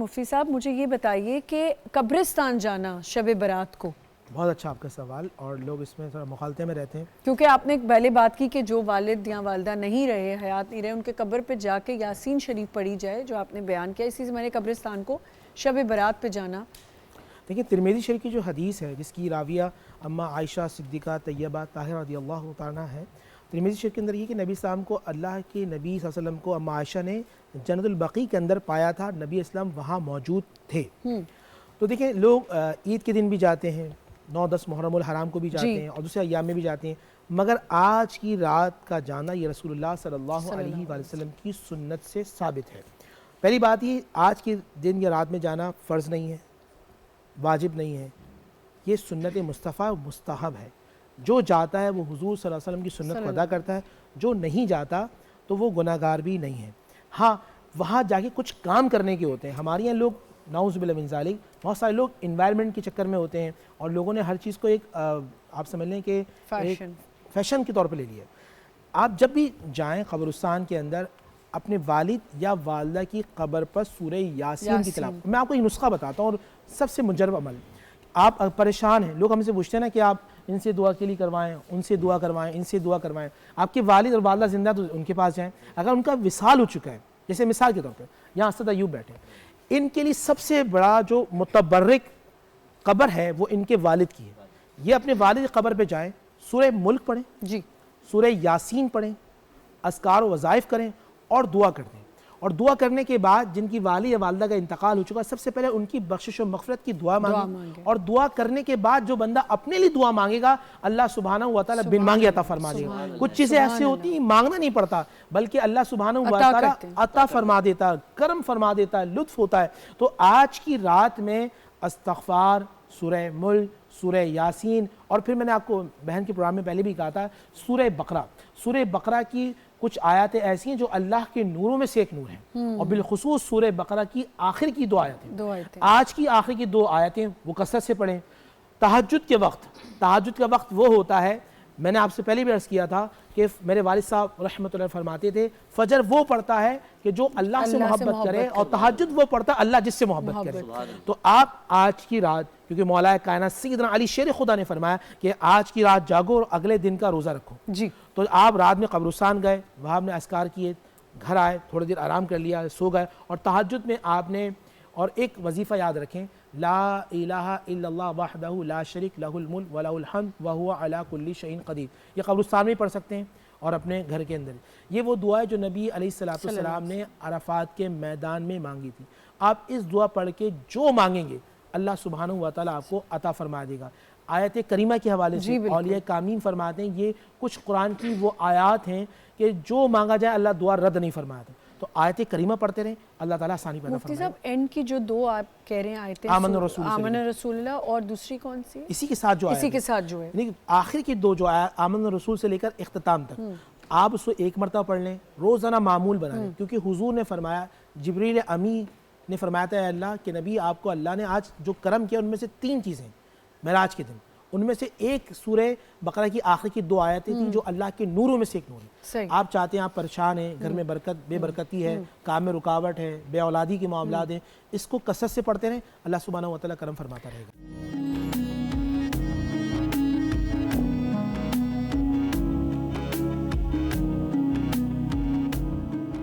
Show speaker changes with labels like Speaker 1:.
Speaker 1: مفتی صاحب مجھے یہ بتائیے کہ قبرستان جانا شب برات کو،
Speaker 2: بہت اچھا آپ کا سوال، اور لوگ اس میں تھوڑا مخالطے میں رہتے ہیں
Speaker 1: کیونکہ آپ نے ایک پہلے بات کی کہ جو والد یا والدہ نہیں رہے، حیات نہیں رہے، ان کے قبر پہ جا کے یاسین شریف پڑھی جائے جو آپ نے بیان کیا، اسی سے میں نے قبرستان کو شب برات پہ جانا۔
Speaker 2: دیکھیں ترمذی شریف کی جو حدیث ہے جس کی راویہ اماں عائشہ صدیقہ طیبہ طاہرہ رضی اللہ تعالیٰ عنہ ہے، ترمذی شریف کے اندر یہ کہ نبی السلام کو اللہ کے نبی صلی اللہ علیہ وسلم کو اماں عائشہ نے جنت البقیع کے اندر پایا تھا، نبی اسلام وہاں موجود تھے۔ تو دیکھیں لوگ عید کے دن بھی جاتے ہیں، 9-10 محرم الحرام کو بھی جاتے ہیں اور دوسرے ایام میں بھی جاتے ہیں، مگر آج کی رات کا جانا یہ رسول اللہ صلی اللہ علیہ وآلہ وسلم کی سنت سے ثابت ہے۔ پہلی بات یہ آج کے دن یا رات میں جانا فرض نہیں ہے، واجب نہیں ہے، یہ سنت مصطفیٰ مستحب ہے۔ جو جاتا ہے وہ حضور صلی اللہ علیہ وسلم کی سنت کو ادا کرتا ہے، جو نہیں جاتا تو وہ گناہگار بھی نہیں ہے۔ ہاں وہاں جا کے کچھ کام کرنے کے ہوتے ہیں، ہمارے یہاں لوگ نعوذ باللہ من ذالک بہت سارے لوگ انوائرمنٹ کے چکر میں ہوتے ہیں اور لوگوں نے ہر چیز کو ایک آپ سمجھ لیں کہ فیشن کے طور پہ لے لیا۔ آپ جب بھی جائیں قبرستان کے اندر اپنے والد یا والدہ کی قبر پر سورہ یاسین کی تلاوت، میں آپ کو ایک نسخہ بتاتا ہوں اور سب سے مجرب عمل۔ آپ پریشان ہیں، لوگ ہم سے پوچھتے ہیں نا کہ آپ ان سے دعا کے لیے کروائیں، ان سے دعا کروائیں، ان سے دعا کروائیں۔ آپ کے والد اور والدہ زندہ تو ان کے پاس جائیں، اگر ان کا وصال ہو چکا ہے، جیسے مثال کے طور پہ یہاں اسد ایوب بیٹھے، ان کے لیے سب سے بڑا جو متبرک قبر ہے وہ ان کے والد کی ہے۔ یہ اپنے والد کی قبر پہ جائیں، سورہ ملک پڑھیں، سورہ یاسین پڑھیں، اذکار و وظائف کریں اور دعا کر دیں، اور دعا کرنے کے بعد جن کی والد یا والدہ کا انتقال ہو چکا سب سے پہلے ان کی بخشش و مغفرت کی دعا مانگیں، اور دعا کرنے کے بعد جو بندہ اپنے لیے دعا مانگے گا اللہ سبحانہ وتعالی بن مانگے عطا فرما دے گا۔ کچھ چیزیں ایسی ہوتی ہیں مانگنا نہیں پڑتا بلکہ اللہ سبحانہ وتعالی عطا فرما دیتا ہے، کرم فرما دیتا ہے، لطف ہوتا ہے۔ تو آج کی رات میں استغفار، سورہ ملک، سورہ یاسین، اور پھر میں نے آپ کو بہن کے پروگرام میں پہلے بھی کہا تھا سورہ بقرہ۔ سورہ بقرہ کی کچھ آیاتیں ایسی ہیں جو اللہ کے نوروں میں سے ایک نور ہیں، اور بالخصوص سورہ بقرہ کی آخر کی 2 آیتیں، آج کی آخر کی 2 آیتیں وہ کثرت سے پڑھیں۔ تہجد کا وقت وہ ہوتا ہے، میں نے آپ سے پہلے بھی عرض کیا تھا کہ میرے والد صاحب رحمۃ اللہ فرماتے تھے فجر وہ پڑھتا ہے کہ جو اللہ سے محبت کرے، اور تہجد وہ پڑھتا ہے اللہ جس سے محبت کرے۔ تو آپ آج کی رات، کیونکہ مولا کائنات سیدنا علی شیر خدا نے فرمایا کہ آج کی رات جاگو اور اگلے دن کا روزہ رکھو، تو آپ رات میں قبرستان گئے، وہاں نے اذکار کیے، گھر آئے، تھوڑی دیر آرام کر لیا، سو گئے، اور تہجد میں آپ نے اور ایک وظیفہ یاد رکھیں، لا الہ الا اللہ وحدہ لا شریک لہ الملک ولہ الحمد وہو علی کل شیء قدیر۔ یہ قبرستان میں پڑھ سکتے ہیں اور اپنے گھر کے اندر۔ یہ وہ دعا ہے جو نبی علیہ السلام نے عرفات کے میدان میں مانگی تھی۔ آپ اس دعا پڑھ کے جو مانگیں گے اللہ سبحانہ وتعالی آپ کو عطا فرما دے گا۔ آیت کریمہ کے حوالے سے اولیاء کامین فرماتے ہیں یہ کچھ قرآن کی وہ آیات ہیں کہ جو مانگا جائے اللہ دعا رد نہیں فرماتا۔ تو آیت کریمہ پڑھتے رہیں، اللہ تعالیٰ آسانی پیدا فرمائے۔
Speaker 1: مفتی صاحب اینڈ کی جو 2 آپ کہہ رہے ہیں آیتیں، آمن رسول اللہ، اور دوسری کون سی؟
Speaker 2: اسی کے ساتھ جو ہے آخر کی 2 جو آیات آمن رسول سے لے کر اختتام تک، آپ اس کو ایک مرتبہ پڑھ لیں، روزانہ معمول بنا لیں، کیونکہ حضور نے فرمایا، جبریل امی نے فرمایا تھا اے اللہ کہ نبی آپ کو اللہ نے آج جو کرم کیا ان میں سے 3 چیزیں معراج کے دن، ان میں سے ایک سورہ بقرہ کی آخر کی 2 آیتیں تھیں جو اللہ کے نوروں میں سے ایک نور ہے۔ آپ چاہتے ہیں، آپ پریشان ہیں، گھر میں بے برکتی ہے، کام میں رکاوٹ ہے، بے اولادی کے معاملات ہیں، اس کو کثرت سے پڑھتے رہیں، اللہ سبحانہ وتعالی کرم فرماتا رہے گا۔